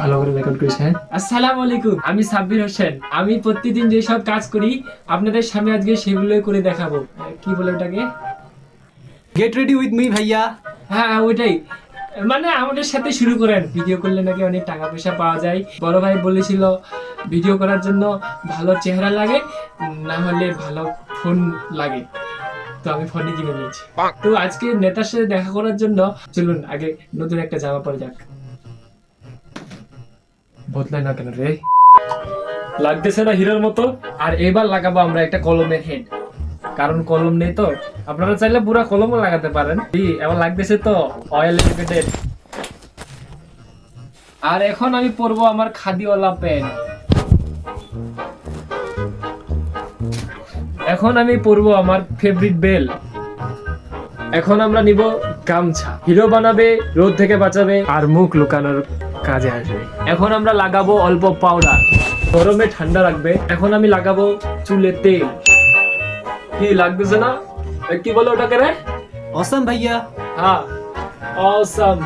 ভালো করে রেকর্ড করিস। হ্যাঁ, আসসালামু আলাইকুম, আমি সাব্বির হোসেন। আমি প্রতিদিন যেসব কাজ করি আপনাদের সামনে আজকে সেগুলোই করে দেখাবো। কি বলে ওটাকে? গেট রেডি উইথ মি ভাইয়া। হ্যাঁ, ওইটাই। মানে আমাদের সাথে শুরু করেন। ভিডিও করলে নাকি অনেক টাকা পয়সা পাওয়া যায়। বড় ভাই বলেছিল ভিডিও করার জন্য ভালো চেহারা লাগে, না হলে ভালো ফোন লাগে। তো আমি ফোনই কিনে নিয়েছি। তো আজকে নেতার সাথে দেখা করার জন্য চলুন আগে নতুন একটা জামা পরে যাক। বদলাই না কেন রে? লাগতেছে না হিরোর মতো? আর এবার লাগাবো আমরা একটা কলমের হেড, কারণ কলম নেই তো। আপনারা চাইলে পুরো কলমও লাগাতে পারেন। এবার লাগতেছে তো অয়েল এলিভেটেড। আর এখন আমি পরবো আমার খাদিওয়ালা প্যান্ট। এখন আমি পরবো আমার ফেভারিট বেল। এখন আমরা নিব গামছা। হিরো বানাবে, রোদ থেকে বাঁচাবে, আর মুখ লুকানোর কাজে আসবে। এখন আমরা লাগাবো অল্প পাউডার, গরমে ঠান্ডা রাখবে। এখন আমি লাগাবো চুলে তেল। কি লাগতেছে না? কি বলো ওটাকে রে? অসাম ভাইয়া। হ্যাঁ, অসাম।